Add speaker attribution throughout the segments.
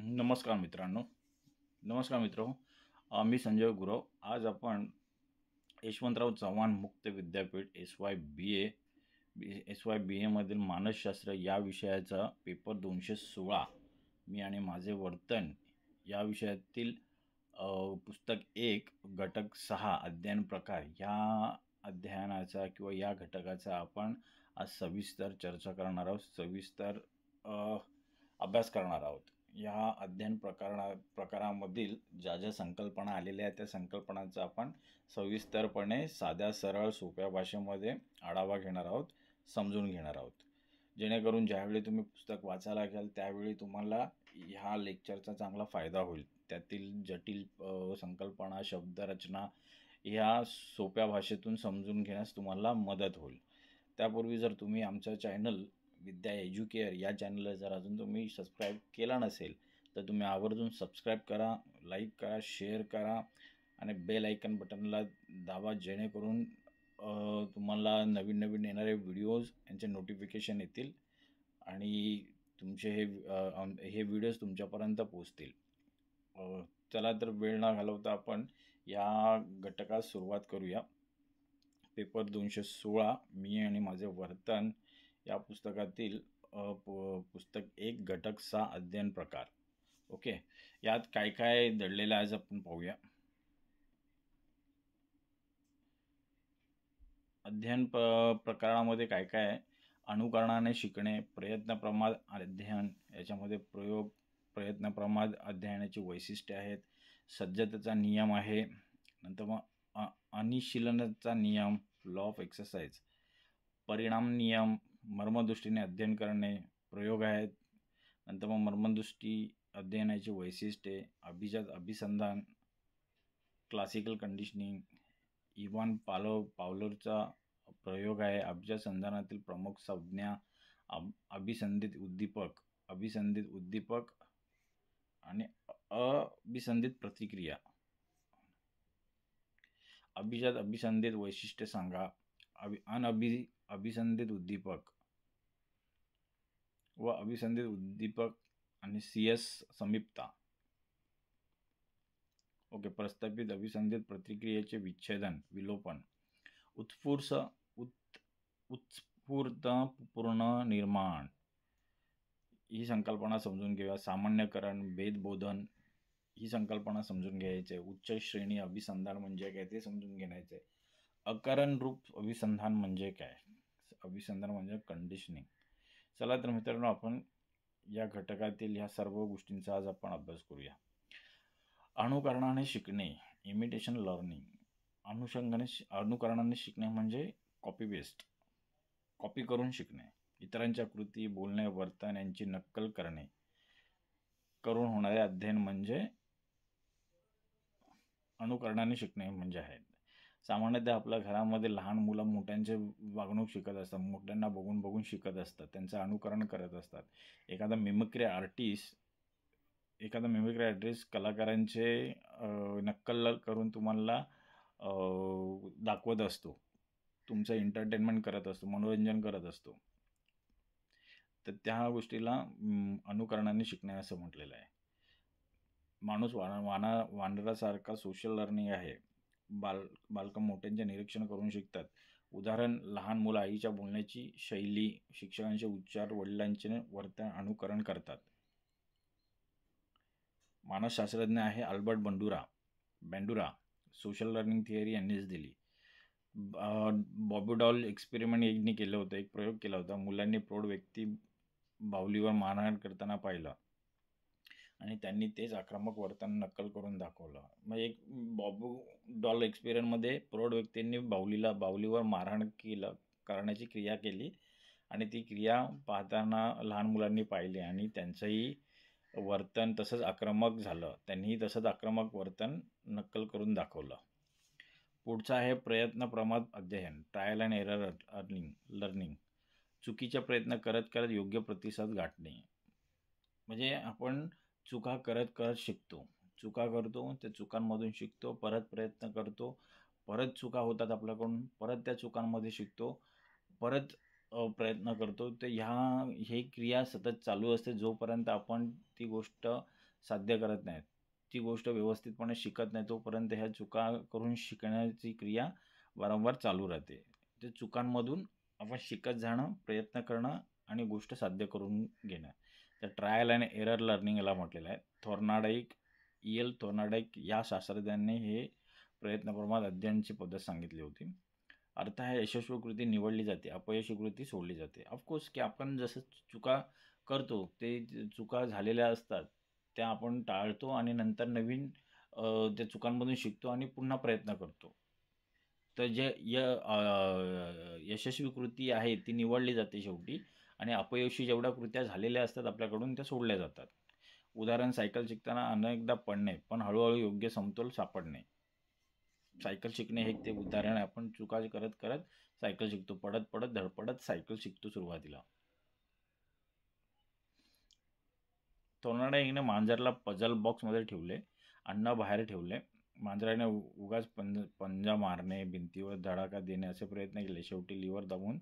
Speaker 1: नमस्कार मित्रांनो. नमस्कार मित्रो. मी संजय गुरव. आज आपण यशवंतराव चव्हाण मुक्त विद्यापीठ एस-वाय-बी-एमधील मानसशास्त्र या विषयाचा पेपर 216 मी आणि माझे वर्तन या विषयातील पुस्तक 1 घटक 6 अध्ययन प्रकार या अध्ययनाचा किंवा या घटकाचा आपण आज सविस्तर चर्चा करणार आहोत. सविस्तर अभ्यास करणार आहोत. या अध्ययन प्रकारामधील ज्या संकल्पना आलेल्या आहेत त्या संकल्पनांचा आपण सविस्तरपणे साध्या सरळ सोप्या भाषेमध्ये आढावा घेणार आहोत, समजून घेणार आहोत. जेणेकरून ज्यावेळी तुम्ही पुस्तक वाचायला घ्याल त्यावेळी तुम्हाला ह्या लेक्चरचा चांगला फायदा होईल. त्यातील जटिल संकल्पना, शब्दरचना ह्या सोप्या भाषेतून समजून घेण्यास तुम्हाला मदत होईल. त्यापूर्वी जर तुम्ही आमचं चॅनल विद्या एज्युकेअर या चॅनलला जर अजून तुम्ही सबस्क्राईब केला नसेल तर तुम्ही आवर्जून सबस्क्राईब करा, लाईक करा, शेअर करा आणि बेल आयकन बटनला दाबा. जेणेकरून तुम्हाला नवीन नवीन येणारे व्हिडिओज यांचे नोटिफिकेशन येतील आणि तुमचे हे व्हिडिओज तुमच्यापर्यंत पोचतील. चला तर वेळ न घालवता आपण या घटकास सुरुवात करूया. पेपर 216 मी आणि माझे वर्तन या पुस्तकातील पुस्तक 1 घटक 6 अध्ययन प्रकार. ओके, यात काय काय दडलेलं आहे आज आपण पाहूया. अध्ययन प्रकारामध्ये काय काय आहे? अनुकरणाने शिकणे, प्रयत्नप्रमाद अध्ययन, याच्यामध्ये प्रयोग, प्रयत्नप्रमाद अध्ययनाची वैशिष्ट्ये आहेत, सज्जतेचा नियम आहे, नंतर मग अनुशीलनाचा नियम, लॉ ऑफ एक्सरसाइज, परिणाम नियम, मर्मदृष्टीने अध्ययन करणे, प्रयोग आहेत, नंतर मग मर्मदृष्टी अध्ययनाची वैशिष्ट्ये, अभिजात अभिसंधान, क्लासिकल कंडिशनिंग, इव्हान पावलोरचा प्रयोग आहे, अभिजात संधानातील प्रमुख संज्ञा, अभिसंधित उद्दीपक आणि अभिसंधित प्रतिक्रिया, अभिजात अभिसंधित वैशिष्ट्ये सांगा, अभिसंधित उद्दीपक व अभिसंधित उद्दीपक आणि CS समीपता. ओके, प्रस्थापित अभिसंधित प्रतिक्रियेचे विच्छेदन, विलोपन, उत्स्फूर्तपूर्ण निर्माण ही संकल्पना समजून घेऊया. सामान्यकरण, भेदबोधन ही संकल्पना समजून घ्यायचे. उच्च श्रेणी अभिसंधान म्हणजे काय ते समजून घ्यायचे. अकारण रूप अभिसंधान म्हणजे काय? अभिसंधान म्हणजे कंडिशनिंग. चला तर मित्रांनो, आपण या घटकातील ह्या सर्व गोष्टींचा आज आपण अभ्यास करूया. अनुकरणाने शिकणे, इमिटेशन लर्निंग. अनुकरणाने शिकणे म्हणजे कॉपी करून शिकणे. इतरांच्या कृती, बोलणे, वर्तन यांची नक्कल करून होणारे अध्ययन म्हणजे अनुकरणाने शिकणे म्हणजे आहे. सामान्यतः आपल्या घरामध्ये लहान मुलं मोठ्यांचे वागणूक शिकत असतात, मोठ्यांना बघून शिकत असतात, त्यांचं अनुकरण करत असतात. एखादा मिमिक्री आर्टिस्ट कलाकारांचे नक्कल करून तुम्हाला दाखवत असतो, तुमचं एंटरटेनमेंट करत असतो, मनोरंजन करत असतो. तर त्या गोष्टीला अनुकरणाने शिकणे असं म्हटलेलं आहे. माणूस वानरासारखा सोशल लर्निंग आहे. बालकं मोठ्यांचे निरीक्षण करून शिकतात. उदाहरण, लहान मुलं आईच्या बोलण्याची शैली, शिक्षकांचे उच्चार, वडिलांचे वर्तन अनुकरण करतात. मानसशास्त्रज्ञ आहे अल्बर्ट बँडुरा. सोशल लर्निंग थिअरी यांनीच दिली. बॉबी डॉल एक्सपेरिमेंट यांनी केलं होतं, एक प्रयोग केला होता. मुलांनी प्रौढ व्यक्ती बाहुलीवर मारहाण करताना पाहिलं आणि त्यांनी तेच आक्रमक वर्तन नक्कल करून दाखवलं. मग एक बॉबी डॉल एक्सपेरिमेंटमध्ये प्रौढ व्यक्तींनी बाहुलीवर मारहाण करण्याची क्रिया केली आणि ती क्रिया पाहताना लहान मुलांनी पाहिली आणि त्यांचंही वर्तन तसंच आक्रमक झालं. त्यांनीही तसंच आक्रमक वर्तन नक्कल करून दाखवलं. पुढचं आहे प्रयत्नप्रमाद अध्ययन, ट्रायल अँड एरर लर्निंग. चुकीचे प्रयत्न करत योग्य प्रतिसाद गाठणे. म्हणजे आपण चुका करत शिकतो. चुका करतो, त्या चुकांमधून शिकतो, परत प्रयत्न करतो, परत चुका होतात आपल्याकडून, परत त्या चुकांमध्ये शिकतो, परत प्रयत्न करतो. तर ही क्रिया सतत चालू असते जोपर्यंत आपण ती गोष्ट साध्य करत नाहीत, ती गोष्ट व्यवस्थितपणे शिकत नाही, तोपर्यंत ह्या चुका करून शिकण्याची क्रिया वारंवार चालू राहते. त्या चुकांमधून आपण शिकत जाणं, प्रयत्न करणं आणि गोष्ट साध्य करून घेणं. तर ट्रायल अँड एरर लर्निंग याला म्हटलेलं आहे. थॉर्नाडाईक या शास्त्रज्ञांनी हे प्रयत्नप्रमाण अध्ययनाची पद्धत सांगितली होती. अर्थ आहे, यशस्वी कृती निवडली जाते, अपयशी कृती सोडली जाते. ऑफकोर्स की आपण जसं चुका करतो, ते चुका झालेल्या असतात, त्या आपण टाळतो आणि नंतर नवीन त्या चुकांमधून शिकतो आणि पुन्हा प्रयत्न करतो. तर यशस्वी कृती आहे ती निवडली जाते शेवटी आणि अपयशी जेवढ्या कृत्या झालेल्या असतात आपल्याकडून त्या सोडल्या जातात. उदाहरण, सायकल शिकताना अनेकदा पडणे, पण हळूहळू योग्य समतोल सापडणे. सायकल शिकणे हे एक ते उदाहरण आहे. आपण चुका करत करत सायकल शिकतो, पडत पडत धडपडत सायकल शिकतो सुरुवातीला. टोर्नाडोने मांजरला पझल बॉक्समध्ये ठेवले, अन्न बाहेर ठेवले. मांजराने उगाच पंजा मारणे, भिंतीवर धडाका देणे असे प्रयत्न केले. शेवटी लिव्हर दाबून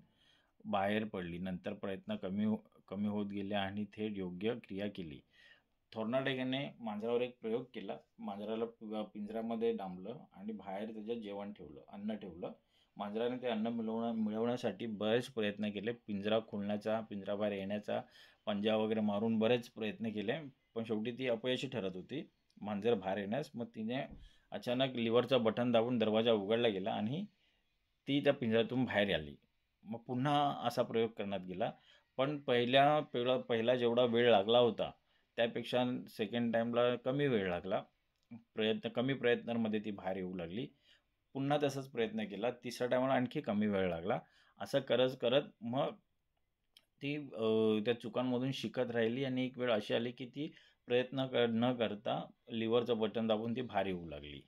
Speaker 1: बाहेर पडली. नंतर प्रयत्न कमी होत गेले आणि थेट योग्य क्रिया केली. थॉर्नाडोने मांजरावर एक प्रयोग केला. मांजराला पिंजऱ्यामध्ये डांबलं आणि बाहेर त्याच्यात जेवण ठेवलं, अन्न ठेवलं. मांजराने ते अन्न मिळवण्यासाठी बरेच प्रयत्न केले. पिंजरा खोलण्याचा, पिंजराबाहेर येण्याचा, पंजा वगैरे मारून बरेच प्रयत्न केले, पण शेवटी ती अपयशी ठरत होती मांजर बाहेर येण्यास. मग तिने अचानक लिव्हरचं बटन दाबून दरवाजा उघडला गेला आणि ती त्या पिंजऱ्यातून बाहेर आली. मग पुन्हा असा प्रयोग करण्यात गेला, पण पहिला जेवढा वेळ लागला होता त्यापेक्षा सेकंड टाईमला कमी वेळ लागला. कमी प्रयत्नांमध्ये ती बाहेर येऊ लागली. पुन्हा तसाच प्रयत्न केला. तिसऱ्या टायमाला आणखी कमी वेळ लागला. असं करत करत मग ती त्या चुकांमधून शिकत राहिली आणि एक वेळ अशी आली की ती प्रयत्न न करता लिव्हरचं बटन दाबून ती बाहेर येऊ लागली.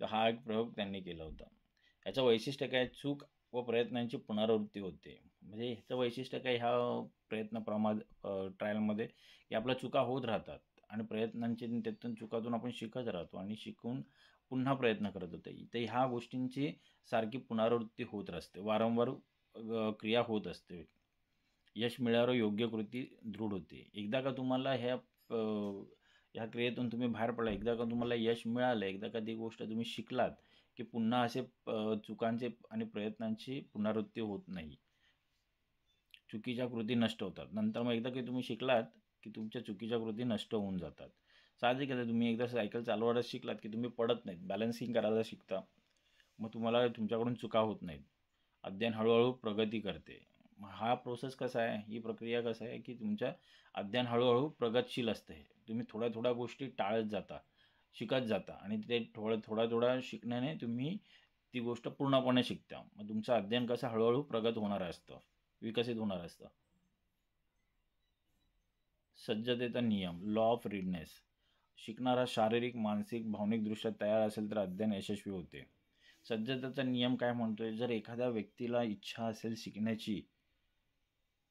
Speaker 1: तर हा एक प्रयोग त्यांनी केला होता. याचं वैशिष्ट्य काय? चूक व प्रयत्नांची पुनरावृत्ती होते. म्हणजे ह्याचं वैशिष्ट्य काय ह्या ट्रायलमध्ये, की आपल्या चुका होत राहतात आणि त्यातून चुकातून आपण शिकत राहतो आणि शिकून पुन्हा प्रयत्न करत होते. तर ह्या गोष्टींची सारखी पुनरावृत्ती होत असते, वारंवार क्रिया होत असते. यश मिळाल्यावर योग्य कृती दृढ होते. एकदा का तुम्हाला ह्या क्रियेतून तुम्ही बाहेर पडला, एकदा का तुम्हाला यश मिळालं, एकदा का ती गोष्ट तुम्ही शिकलात, की पुन्हा असे चुकांचे आणि प्रयत्नांची पुनरावृत्ती होत नाही. चुकीच्या कृती नष्ट होतात. नंतर मग एकदा की तुम्ही शिकलात, की तुमच्या चुकीच्या कृती नष्ट होऊन जातात. साहजिकच आहे, तुम्ही एकदा सायकल चालवायला शिकलात, की तुम्ही पडत नाहीत, बॅलन्सिंग करायला शिकता. मग तुम्हाला तुमच्याकडून चुका होत नाहीत. अध्ययन हळूहळू प्रगती करते. हा प्रोसेस कसा आहे, ही प्रक्रिया कसं आहे, की तुमच्या अध्ययन हळूहळू प्रगतशील असते. तुम्ही थोड्या थोड्या गोष्टी टाळत जाता, शिकत जाता आणि ते थोडा शिकण्याने तुम्ही ती गोष्ट पूर्णपणे शिकता. मग तुमचं अध्ययन कसं हळूहळू प्रगत होणार असतं, विकसित होणार असतं. सज्जतेचा नियम, लॉ ऑफ रीडनेस. शिकणारा शारीरिक, मानसिक, भावनिकदृष्ट्या तयार असेल तर अध्ययन यशस्वी होते. सज्जतेचा नियम काय म्हणतोय? जर एखाद्या व्यक्तीला इच्छा असेल शिकण्याची,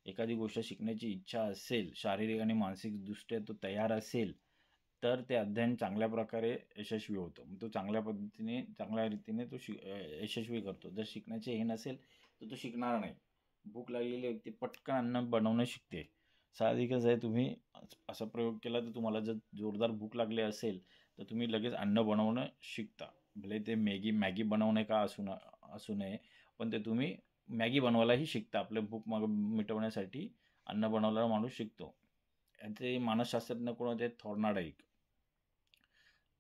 Speaker 1: एखादी गोष्ट शिकण्याची इच्छा असेल, शारीरिक आणि मानसिकदृष्ट्या तो तयार असेल, तर ते अध्ययन चांगल्या प्रकारे यशस्वी होतं. मग तो चांगल्या रीतीने तो यशस्वी करतो. जर शिकण्याचे हे नसेल तर तो शिकणार नाही. भूक लागलेली व्यक्ती पटकन अन्न बनवणं शिकते. साहजिकच आहे, तुम्ही असा प्रयोग केला तर तुम्हाला जर जोरदार भूक लागली असेल तर तुम्ही लगेच अन्न बनवणं शिकता. भले ते मॅगी बनवणे का असू नये, पण ते तुम्ही मॅगी बनवायलाही शिकता. आपलं भूक मिटवण्यासाठी अन्न बनवणारा माणूस शिकतो. याचे मानसशास्त्रज्ञ कोण होते? थॉर्नाडाईक.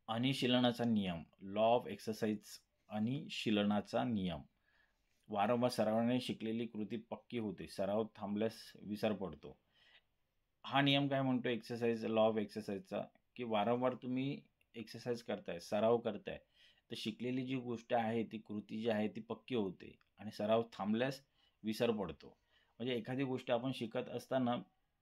Speaker 1: अनुशीलनाचा नियम, लॉ ऑफ एक्सरसाइज. अनुशीलनाचा नियम. वारंवार सरावाने शिकलेली कृती पक्की होते, सराव थांबल्यास विसर पडतो. हा नियम काय म्हणतो लॉ ऑफ एक्सरसाइजचा, की वारंवार तुम्ही एक्सरसाइज करताय, सराव करताय, तर शिकलेली जी गोष्ट आहे, ती कृती जी आहे ती पक्की होते आणि सराव थांबल्यास विसर पडतो. म्हणजे एखादी गोष्ट आपण शिकत असताना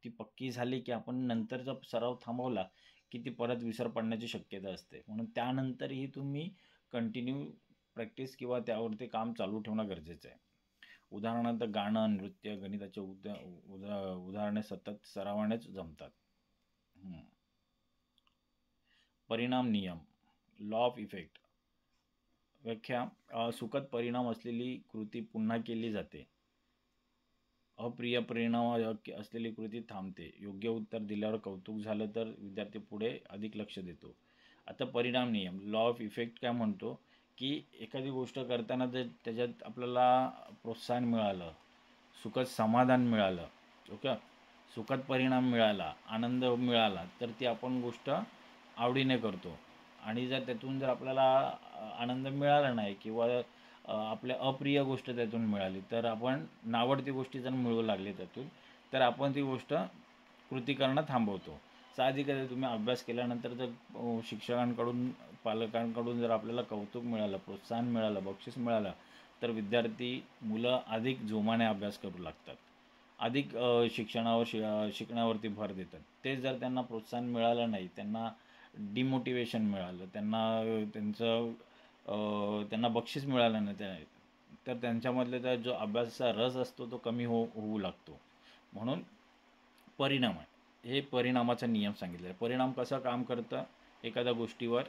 Speaker 1: ती पक्की झाली, की आपण नंतरचा सराव थांबवला, की ती परत विसर पडण्याची शक्यता असते. म्हणून त्यानंतरही तुम्ही कंटिन्यू प्रॅक्टिस किंवा त्यावरती काम चालू ठेवणं गरजेचं आहे. उदाहरणार्थ गाणं, नृत्य, गणिताचे उदाहरणे सतत सरावानेच जमतात. परिणाम नियम, लॉ ऑफ इफेक्ट. व्याख्या, सुखद परिणाम असलेली कृती पुन्हा केली जाते. अप्रिय परिणाम असलेली कृती थांबते. योग्य उत्तर दिल्यावर कौतुक झालं तर विद्यार्थी पुढे अधिक लक्ष देतो. आता परिणाम नियम, लॉ ऑफ इफेक्ट काय म्हणतो, की एखादी गोष्ट करताना जर त्याच्यात आपल्याला प्रोत्साहन मिळालं, सुखद समाधान मिळालं, ओके, सुखद परिणाम मिळाला, आनंद मिळाला, तर ती आपण गोष्ट आवडीने करतो. आणि जर त्यातून जर आपल्याला आनंद मिळाला नाही किंवा आपल्या अप्रिय गोष्ट त्यातून मिळाली, तर आपण नावडती गोष्टी जर मिळू लागली त्यातून, तर आपण ती गोष्ट कृती करणं थांबवतो. साहजिकच तुम्ही अभ्यास केल्यानंतर जर शिक्षकांकडून, पालकांकडून जर आपल्याला कौतुक मिळालं, प्रोत्साहन मिळालं, बक्षीस मिळालं, तर विद्यार्थी, मुलं अधिक जोमाने अभ्यास करू लागतात. अधिक शिकण्यावरती भर देतात. ते जर त्यांना प्रोत्साहन मिळालं नाही, त्यांना डिमोटिवेशन मिळालं, त्यांना बक्षीस मिळालं नाही, तर त्यांच्यामधले त्या जो अभ्यासाचा रस असतो तो कमी होऊ लागतो. म्हणून परिणाम आहे. हे परिणामाचा नियम सांगितलेला आहे. परिणाम कसं काम करतं, एखाद्या गोष्टीवर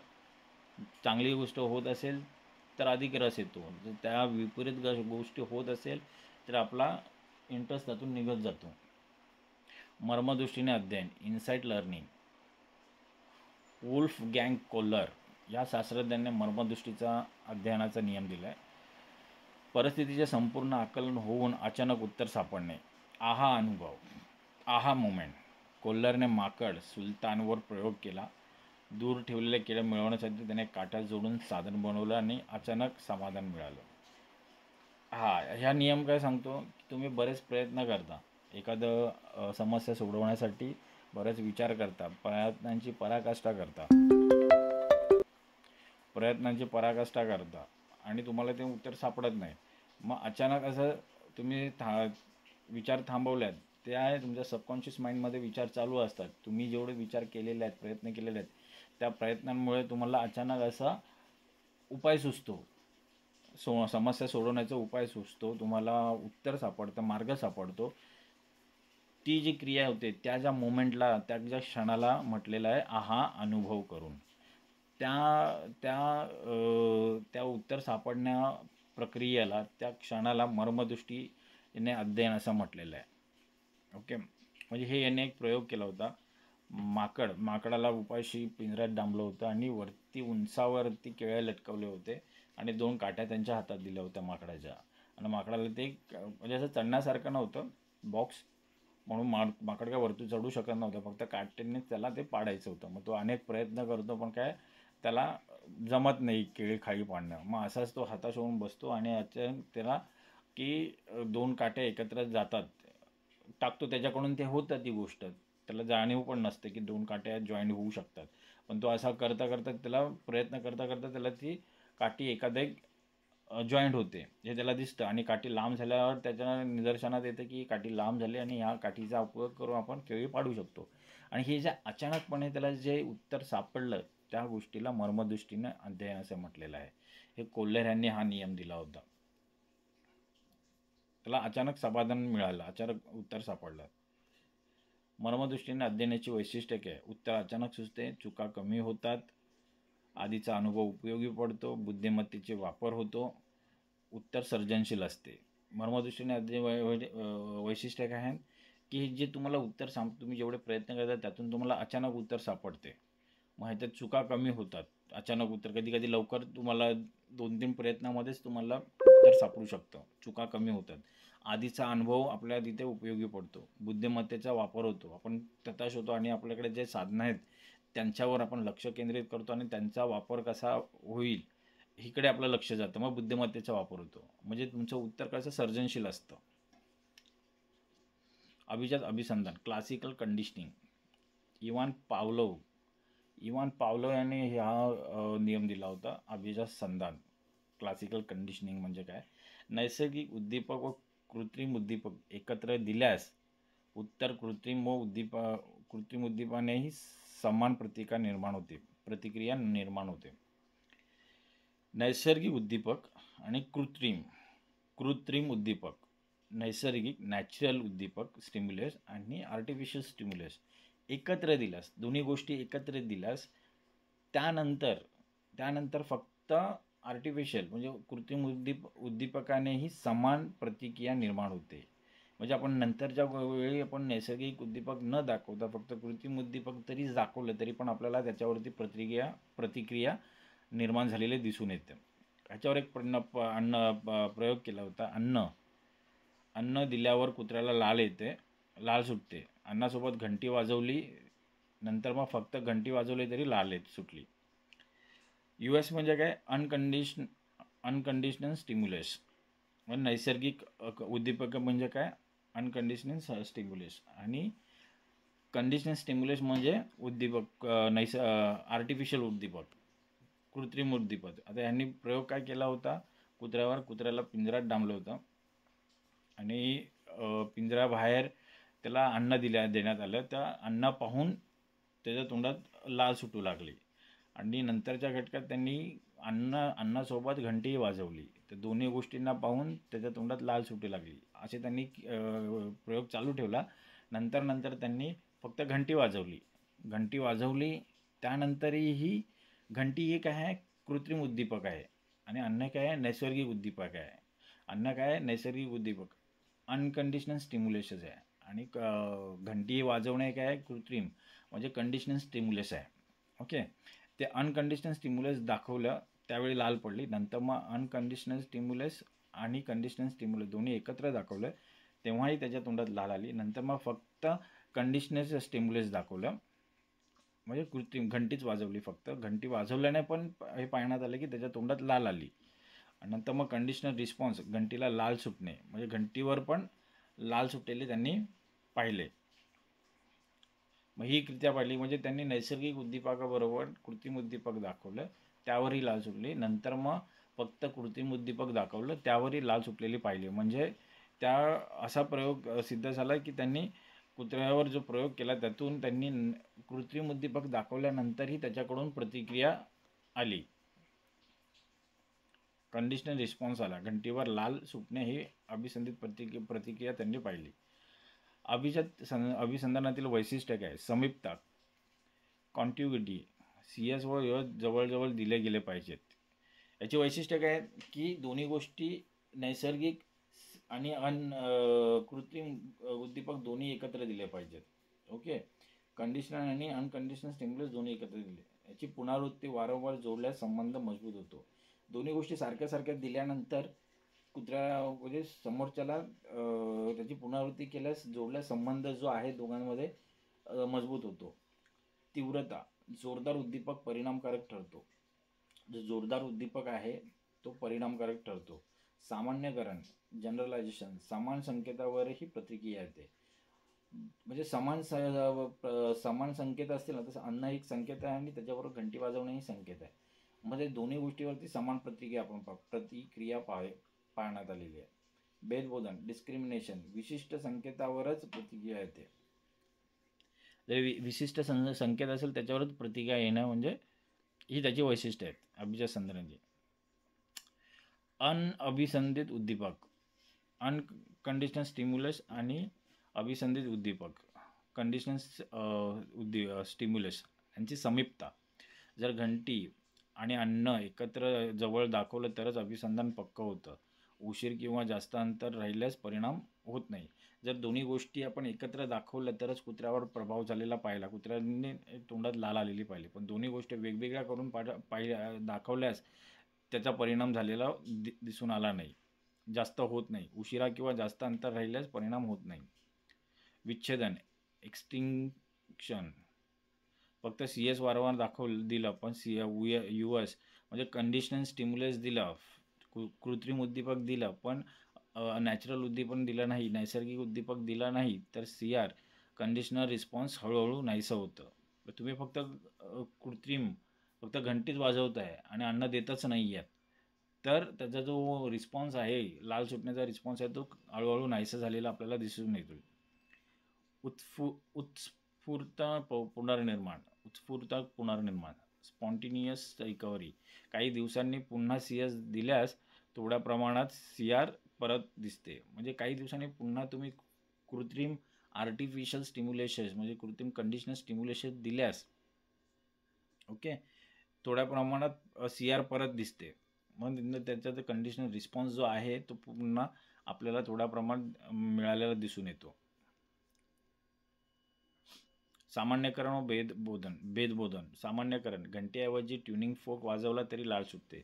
Speaker 1: चांगली गोष्ट होत असेल तर अधिक रस येतो. जर त्या विपरीत गोष्टी होत असेल तर आपला इंटरेस्ट त्यातून निघत जातो. मर्मदृष्टीने अध्ययन, इनसाइट लर्निंग. वुल्फ गँग कोल्लर या शास्त्रज्ञांनी मर्मदृष्टीचा अध्ययनाचा नियम दिला आहे. परिस्थितीचे संपूर्ण आकलन होऊन अचानक उत्तर सापडणे, आहा अनुभव, आहा मोमेंट. कोल्लरने माकड सुलतानवर प्रयोग केला. दूर ठेवलेले केळे मिळवण्यासाठी त्याने काट्या जोडून साधन बनवलं आणि अचानक समाधान मिळालं. ह्या नियम काय सांगतो, की तुम्ही बरेच प्रयत्न करता, एखादं समस्या सोडवण्यासाठी बरेच विचार करता, प्रयत्नांची पराकाष्ठा करता आणि तुम्हाला ते उत्तर सापडत नाही. मग अचानक असं तुम्ही विचार थांबवल्यात, ते आहे तुमच्या सबकॉन्शियस माइंडमध्ये विचार चालू असतात. तुम्ही जेवढे विचार केलेले आहेत, प्रयत्न केलेले आहेत, त्या प्रयत्नांमुळे तुम्हाला अचानक असा उपाय सुचतो, समस्या सोडवण्याचा उपाय सुचतो, तुम्हाला उत्तर सापडतं, मार्ग सापडतो. ती जी क्रिया होते त्या ज्या मोमेंटला, त्या ज्या क्षणाला म्हटलेलं आहे आहा अनुभव करून. त्या त्या त्या उत्तर सापडण्या प्रक्रियेला, त्या क्षणाला मर्मदृष्टीने अध्ययन असं म्हटलेलं आहे. ओके, म्हणजे हे याने एक प्रयोग केला होता. माकडाला उपाशी पिंजऱ्यात डांबलं होतं आणि वरती उंचावरती केळे लटकवले होते आणि 2 काट्या त्यांच्या हातात दिल्या होत्या माकडाच्या. आणि माकडाला ते म्हणजे असं चढण्यासारखं नव्हतं बॉक्स, म्हणून माकड काय वरती चढू शकत नव्हतं, फक्त काट्यांनीच त्याला ते पाडायचं होतं. मग तो अनेक प्रयत्न करतो, पण काय त्याला जमत नाही केळी खाली पाडणं. मग असाच तो हताश होऊन बसतो आणि अचानक त्याला की 2 काट्या एकत्र जातात, टाकतो त्याच्याकडून, ते होतं ती गोष्ट. त्याला जाणीव पण नसते की 2 काट्या जॉईंट होऊ शकतात. पण तो असा करता करता, त्याला प्रयत्न करता करता त्याला ती काठी एखाद्या जॉईंट होते हे त्याला दिसतं. आणि काठी लांब झाल्यावर त्याच्या निदर्शनात येतं की काठी लांब झाली आणि ह्या काठीचा उपयोग करून आपण केळी पाडू शकतो. आणि हे जे अचानकपणे त्याला जे उत्तर सापडलं, त्या गोष्टीला मर्मदृष्टीने अध्ययन असं म्हटलेलं आहे. हे कोल्लर यांनी हा नियम दिला होता. त्याला अचानक समाधान मिळालं, अचानक उत्तर सापडलं. मर्मदृष्टीने अध्ययनाची वैशिष्ट्य काय? उत्तर अचानक सुचते, चुका कमी होतात, आधीचा अनुभव उपयोगी पडतो, बुद्धिमत्तेचे वापर होतो, उत्तर सर्जनशील असते. मर्मदृष्टीने वैशिष्ट्य काय आहे, की जे तुम्हाला तुम्ही जेवढे प्रयत्न करता त्यातून तुम्हाला अचानक उत्तर सापडते. मग ह्याच्यात चुका कमी होतात. अचानक उत्तर कधी कधी लवकर, तुम्हाला 2-3 प्रयत्नामध्येच तुम्हाला उत्तर सापडू शकतं, चुका कमी होतात. आधीचा अनुभव आपल्याला तिथे उपयोगी पडतो, बुद्धिमत्तेचा वापर होतो, आपण हताश होतो आणि आपल्याकडे जे साधनं आहेत त्यांच्यावर आपण लक्ष केंद्रित करतो आणि त्यांचा वापर कसा होईल इकडे आपलं लक्ष जातं. मग बुद्धिमत्तेचा वापर होतो, म्हणजे तुमचं उत्तर कसं सर्जनशील असतं. अभिजात अभिसंधान, क्लासिकल कंडिशनिंग. इवान पावलो याने हा नियम दिला होता, अभिजात संधान, क्लासिकल कंडिशनिंग. म्हणजे काय, नैसर्गिक उद्दीपक व कृत्रिम उद्दीपक एकत्र दिल्यास उत्तर कृत्रिम उद्दीपानेही समान प्रतिक्रिया निर्माण होते. नैसर्गिक उद्दीपक आणि कृत्रिम उद्दीपक. नैसर्गिक नॅचरल उद्दीपक स्टिम्युलस आणि आर्टिफिशियल स्टिम्युलस एकत्र दिल्यास, दोन्ही गोष्टी एकत्रित दिल्यास, त्यानंतर फक्त आर्टिफिशियल म्हणजे कृत्रिम उद्दीपकानेही समान प्रतिक्रिया निर्माण होते. म्हणजे आपण नंतरच्या वेळी आपण नैसर्गिक उद्दीपक न दाखवता फक्त कृत्रिम उद्दीपक तरी दाखवलं तरी पण आपल्याला त्याच्यावरती प्रतिक्रिया निर्माण झालेले दिसून येते. ह्याच्यावर एक प्रयोग केला होता. अन्न दिल्यावर कुत्र्याला लाल येते, लाल सुटते. अन्नासोबत घंटी वाजवली, नंतर मग फक्त घंटी वाजवली तरी लाल सुटली. US म्हणजे काय, अनकंडिशनल स्टिम्युलस. नैसर्गिक उद्दीपक म्हणजे काय, अनकंडिशनल स्टिम्युलस. आणि कंडिशनल स्टिम्युलस म्हणजे उद्दीपक आर्टिफिशियल उद्दीपक, कृत्रिम उद्दीपक. आता यांनी प्रयोग काय केला होता, कुत्र्याला पिंजऱ्यात डांबलं होतं आणि पिंजऱ्याबाहेर त्याला अन्न देण्यात आलं. त्या अन्न पाहून त्याच्या तोंडात लाल सुटू लागली आणि नंतरच्या घटकात त्यांनी अन्नासोबत घंटीही वाजवली. तर दोन्ही गोष्टींना पाहून त्याच्या तोंडात लाल सुटू लागली. असे त्यांनी प्रयोग चालू ठेवला. नंतर त्यांनी फक्त घंटी वाजवली. त्यानंतरही घंटी एक आहे कृत्रिम उद्दीपक आहे आणि अन्न काय आहे, नैसर्गिक उद्दीपक आहे. अन्न काय आहे, नैसर्गिक उद्दीपक, अनकंडिशनल स्टिम्युलेशन्स आहे. आणि घंटी वाजवणे काय आहे, कृत्रिम म्हणजे कंडिशनल स्टिम्युलस आहे. ओके. ते अनकंडिशनल स्टिम्युलस दाखवलं त्यावेळी लाल पडली. नंतर मग अनकंडिशनल स्टिम्युलस आणि कंडिशनल स्टिम्युलस दोन्ही एकत्र दाखवलं तेव्हाही त्याच्या तोंडात लाल आली. नंतर मग फक्त कंडिशनल स्टिम्युलस दाखवलं म्हणजे कृत्रिम घंटीच वाजवली. फक्त घंटी वाजवल्याने पण हे पाहण्यात आलं की त्याच्या तोंडात लाल आली. आणि नंतर मग कंडिशनल रिस्पॉन्स, घंटीला लाल सुटणे म्हणजे घंटीवर पण लाल सुटलेले त्यांनी पाहिले. मग ही कृत्या पाहिली म्हणजे त्यांनी नैसर्गिक उद्दीपकाबरोबर कृत्रिम उद्दीपक दाखवलं, त्यावरही लाल सुटली. नंतर मग फक्त कृत्रिम उद्दीपक दाखवलं, त्यावरही लाल सुटलेली पाहिली. म्हणजे असा प्रयोग सिद्ध झाला की त्यांनी कुत्र्यावर जो प्रयोग केला त्यातून त्यांनी कृत्रिम उद्दीपक दाखवल्यानंतरही त्याच्याकडून प्रतिक्रिया आली, कंडिशनल रिस्पॉन्स आला. घंटीवर लाल सुटणे ही अभिसंधित प्रतिक्रिया त्यांनी पाहिली. अभिसंधानातील वैशिष्ट्य काय, समीपता, कॉन्टिग्युटी, CS व जवळजवळ दिले गेले पाहिजेत. याची वैशिष्ट्य काय की दोन्ही गोष्टी नैसर्गिक आणि कृत्रिम उद्दीपक दोन्ही एकत्र दिले पाहिजेत. ओके. कंडिशनल आणि अनकंडिशनल स्टिम्युलस दोन्ही एकत्र दिले. याची पुनरावृत्ती वारंवार जोडल्यास संबंध मजबूत होतो. दोन्ही गोष्टी सारख्या दिल्यानंतर म्हणजे समोरच्याला त्याची पुनरावृत्ती केल्यास जोडल्यास संबंध जो आहे दोघांमध्ये मजबूत होतो. तीव्रता, जोरदार उद्दीपक परिणामकारक ठरतो. जो जोरदार उद्दीपक आहे तो परिणामकारक ठरतो. सामान्यकरण, जनरलायझेशन, समान संकेतावरही प्रतिक्रिया येते. म्हणजे समान संकेत असतील ना, तसं अन्न एक संकेत आहे आणि त्याच्याबरोबर घंटी वाजवणे ही संकेत आहे. म्हणजे दोन्ही गोष्टीवरती समान प्रतिक्रिया पाहण्यात आलेली आहे. भेदबोधन, डिस्क्रिमिनेशन, विशिष्ट संकेतावरच प्रतिक्रिया येते. जर विशिष्ट संकेत असेल त्याच्यावरच प्रतिक्रिया येणं म्हणजे ही त्याची वैशिष्ट्य आहेत अभिसंधानाची. अनअभिसंधित उद्दीपक, अनकंडिशनल स्टिम्युलस आणि अभिसंधित उद्दीपक, कंडिशनल स्टिम्युलस यांची समीपता. जर घंटी आणि अन्न एकत्र जवळ दाखवलं तरच अभिसंधान पक्क होतं. उशीर किंवा जास्त अंतर राहिल्यास परिणाम होत नाही. जर दोन्ही गोष्टी आपण एकत्र दाखवल्या तरच कुत्र्यावर प्रभाव झालेला पाहिला, कुत्र्याने तोंडात लाल आलेली पाहिली. पण दोन्ही गोष्टी वेगवेगळ्या करून दाखवल्यास त्याचा परिणाम झालेला दिसून आला नाही, जास्त होत नाही. उशिरा किंवा जास्त अंतर राहिल्यास परिणाम होत नाही. विच्छेदन, एक्सटिंक्शन, फक्त CS वारंवार दिलं पण US म्हणजे कंडिशनल स्टिम्युलस दिलं, कृत्रिम उद्दीपक दिलं पण नॅचरल उद्दीपक दिलं नाही, नैसर्गिक उद्दीपक दिलं नाही, तर CR कंडिशनल रिस्पॉन्स हळूहळू नाहीसं होतं. तुम्ही फक्त घंटीच वाजवताय आणि अन्न देतच नाही आहेत, तर त्याचा जो रिस्पॉन्स आहे, लाल सुटण्याचा रिस्पॉन्स आहे, तो हळूहळू नाहीसा झालेला आपल्याला दिसून येतो. उत्स्फूर्त पुनर्निर्माण, स्पॉन्टिनियस रिकव्हरी. काही दिवसांनी पुन्हा CS दिल्यास थोड्या प्रमाणात CR परत दिसते. म्हणजे काही दिवसांनी पुन्हा तुम्ही कृत्रिम आर्टिफिशियल स्टिम्युलेशन म्हणजे कृत्रिम कंडिशनल स्टिम्युलेशन दिल्यास ओके थोड्या प्रमाणात CR परत दिसते. मग त्याचा कंडिशनल रिस्पॉन्स जो आहे तो पुन्हा आपल्याला थोडा प्रमाण मिळालेला दिसून येतो. सामान्यकरण व भेदबोधन. सामान्यकरण: घंटेऐवजी ट्युनिंग फोक वाजवला तरी लाळ सुटते.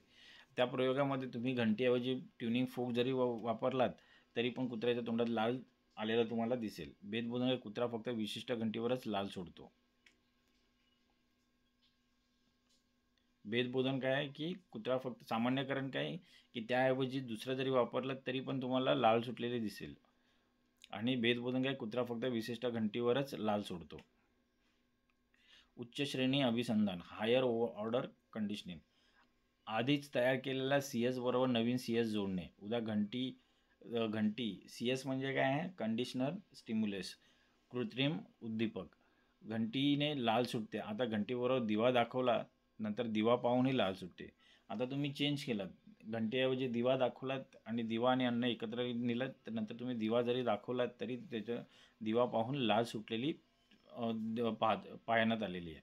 Speaker 1: त्या प्रयोगामध्ये तुम्ही घंटेऐवजी ट्युनिंग फोक जरी वापरलात तरी पण कुत्र्याच्या तोंडात लाळ आलेलं तुम्हाला दिसेल. भेदबोधन: कुत्रा फक्त विशिष्ट घंटीवरच लाळ सोडतो. भेदबोधन काय आहे की कुत्रा फक्त, सामान्यकरण काय की त्याऐवजी दुसरं जरी वापरलं तरी पण तुम्हाला लाळ सुटलेली दिसेल. आणि भेदबोधन काय, कुत्रा फक्त विशिष्ट घंटीवरच लाळ सोडतो. उच्च श्रेणी अभिसंधान, हायर ऑर्डर कंडिशनिंग. आधीच तयार केलेला CS बरोबर नवीन CS जोडणे. उदा घंटी CS म्हणजे काय आहे, कंडिशनर स्टिम्युलस, कृत्रिम उद्दीपक. घंटीने लाल सुटते. आता घंटीबरोबर दिवा दाखवला, नंतर दिवा पाहूनही लाल सुटते. आता तुम्ही चेंज केलात, घंटेऐवजी दिवा दाखवलात आणि दिवा आणि अन्न एकत्र नेलं, तर नंतर तुम्ही दिवा जरी दाखवलात तरी त्याचं दिवा पाहून लाल सुटलेली पाहण्यात आलेली आहे.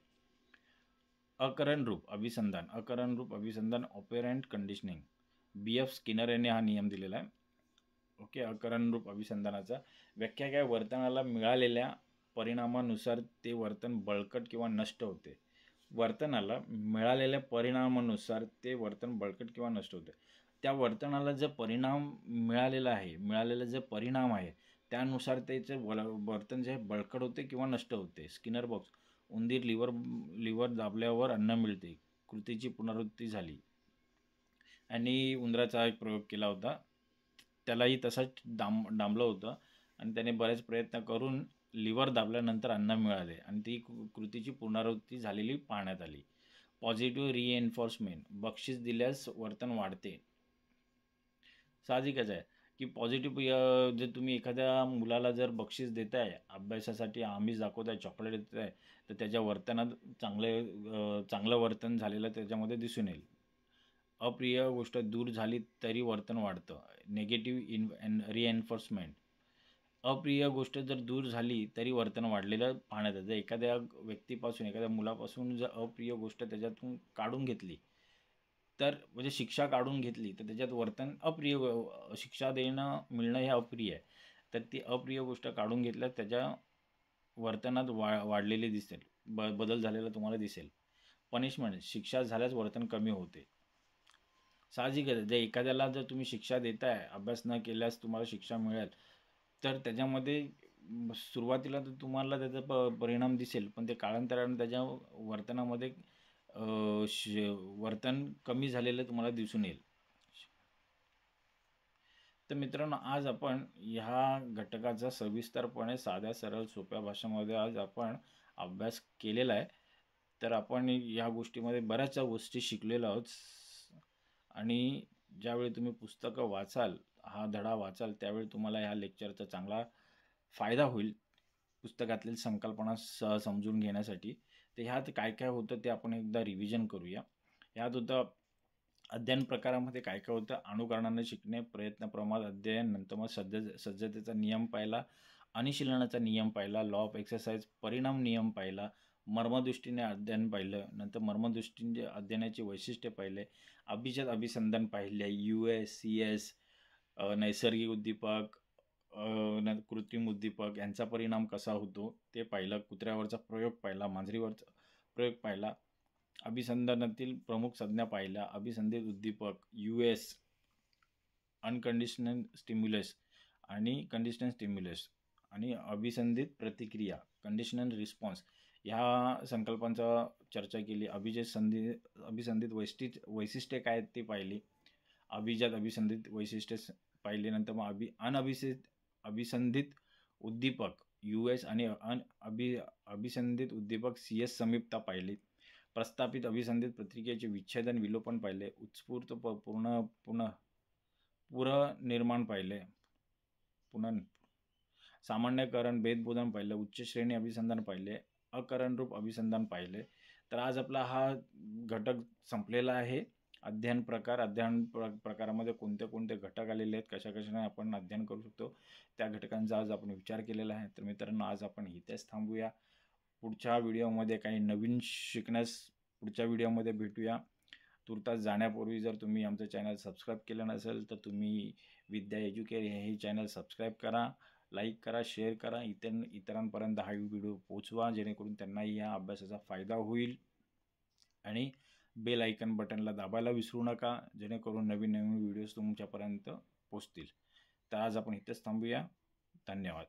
Speaker 1: अकरण रूप अभिसंधान. अकरण रूप अभिसंधान, ऑपेरंट कंडिशनिंग. BF स्किनर यांनी हा नियम दिलेला आहे. ओके. अकरण रूप अभिसंधानाचा व्याख्या काय, वर्तनाला मिळालेल्या परिणामानुसार ते वर्तन बळकट किंवा नष्ट होते. वर्तनाला मिळालेल्या परिणामानुसार ते वर्तन बळकट किंवा नष्ट होते. त्या वर्तनाला जे परिणाम मिळालेला जे परिणाम आहे त्यानुसार त्याचे वर्तन जे बळकट होते किंवा नष्ट होते. Skinner box. उंदीर लिव्हर दाबल्यावर अन्न मिळते. कृतीची पुनरावृत्ती झाली. आणि उंदराचा एक प्रयोग केला होता, त्यालाही तसंच डांबलं होतं आणि त्याने बरेच प्रयत्न करून लिव्हर दाबल्यानंतर अन्न मिळाले आणि ती कृतीची पुनरावृत्ती झालेली पाहण्यात आली. Positive reinforcement. बक्षीस दिल्यास वर्तन वाढते. साहजिकच आहे की पॉझिटिव्ह जर तुम्ही एखाद्या मुलाला जर बक्षीस देताय, अभ्यासासाठी आमिष दाखवताय, चॉकलेट देताय, तर त्याच्या वर्तनात चांगलं वर्तन झालेलं त्याच्यामध्ये दिसून येईल. अप्रिय गोष्ट दूर झाली तरी वर्तन वाढतं. Negative reinforcement. अप्रिय गोष्ट जर दूर झाली तरी वर्तन वाढलेलं पाहण्यात येतं. जर एखाद्या व्यक्तीपासून, एखाद्या मुलापासून जर अप्रिय गोष्ट त्याच्यातून काढून घेतली, तर म्हणजे शिक्षा काढून घेतली, तर त्याच्यात वर्तन अप्रिय, शिक्षा मिळणं हे अप्रिय आहे. तर ती अप्रिय गोष्ट काढून घेतल्यास त्याच्या वर्तनात वाढलेली दिसेल, बदल झालेला तुम्हाला दिसेल. पनिशमेंट. शिक्षा झाल्यास वर्तन कमी होते. साहजिकच आहे, जर एखाद्याला जर तुम्ही शिक्षा देताय, अभ्यास न केल्यास तुम्हाला शिक्षा मिळेल, तर त्याच्यामध्ये सुरुवातीला तर तुम्हाला त्याचा परिणाम दिसेल, पण ते कालांतराने त्याच्या वर्तनामध्ये वर्तन कमी झालेलं तुम्हाला दिसून येईल. तर मित्रांनो, आज आपण ह्या घटकाचा सविस्तरपणे साध्या सरळ सोप्या भाषेमध्ये आज आपण अभ्यास केलेला आहे. तर आपण ह्या गोष्टीमध्ये बऱ्याचशा गोष्टी शिकलेलो आहोत. आणि ज्यावेळी तुम्ही पुस्तकं वाचाल, हा धडा वाचाल, त्यावेळी तुम्हाला ह्या लेक्चरचा चांगला फायदा होईल पुस्तकातील संकल्पना समजून घेण्यासाठी. तर ह्यात काय काय होतं ते आपण एकदा रिव्हिजन करूया. ह्यात होतं अध्ययन प्रकारामध्ये काय काय होतं, अनुकरणाने शिकणे, प्रयत्न, प्रमाद, अध्ययन, नंतर मग सज्जतेचा नियम पाहिला, अनुशीलनाचा नियम पाहिला, लॉ ऑफ एक्सरसाइज, परिणाम नियम पाहिला, मर्मदृष्टीने अध्ययन पाहिलं, नंतर मर्मदृष्टीने अध्ययनाची वैशिष्ट्ये पाहिले, अभिजात अभिसंधान पाहिले, US, CS, नैसर्गिक उद्दीपक, कृत्रिम उद्दीपक यांचा परिणाम कसा होतो ते पाहिलं, कुत्र्यावरचा प्रयोग पाहिला, मांजरीवरचा प्रयोग पाहिला, अभिसंधानातील प्रमुख संज्ञा पाहिल्या, अभिसंधित उद्दीपक, US, अनकंडिशनल स्टिम्युलस आणि कंडिशनल स्टिम्युलस, आणि अभिसंधित प्रतिक्रिया, कंडिशनल रिस्पॉन्स, ह्या संकल्पांचा चर्चा केली. अभिसंधित वैशिष्ट्ये काय आहेत ती पाहिली, अभिजात अभिसंधित वैशिष्ट्ये पाहिली, नंतर मग अभिसंधित उद्दीपक US आणि अभिसंधित उद्दीपक CS समीपता पाहिली, प्रस्थापित अभिसंधित प्रतिक्रियेचे विच्छेदन विलोपन पाहिले, उत्स्फूर्त पुनर्निर्माण पाहिले, सामान्यकरण, भेदबोधन पाहिलं, उच्च श्रेणी अभिसंधान पाहिले, अकरणरूप अभिसंधान पाहिले. तर आज आपला हा घटक संपलेला आहे. अध्ययन प्रकारामध्ये कोणते कोणते घटक आलेले आहेत, कशाने आपण अध्ययन करू शकतो, त्या घटकांचा आज आपण विचार केलेला आहे. तर मित्रांनो, आज आपण इथेच थांबूया. पुढच्या व्हिडिओमध्ये काही नवीन शिकण्यास पुढच्या व्हिडिओमध्ये भेटूया. तुर्तास जाण्यापूर्वी जर तुम्ही आमचं चॅनल सबस्क्राईब केलं नसेल तर तुम्ही विद्या एज्युकेअर हे चॅनल सबस्क्राईब करा, लाईक करा, शेअर करा, इतरांपर्यंत हा व्हिडिओ पोचवा, जेणेकरून त्यांनाही या अभ्यासाचा फायदा होईल. आणि बेल आयकन बटनला दाबायला विसरू नका, जेणेकरून नवीन नवीन व्हिडिओज तुमच्यापर्यंत पोचतील. तर आज आपण इथेच थांबूया. धन्यवाद.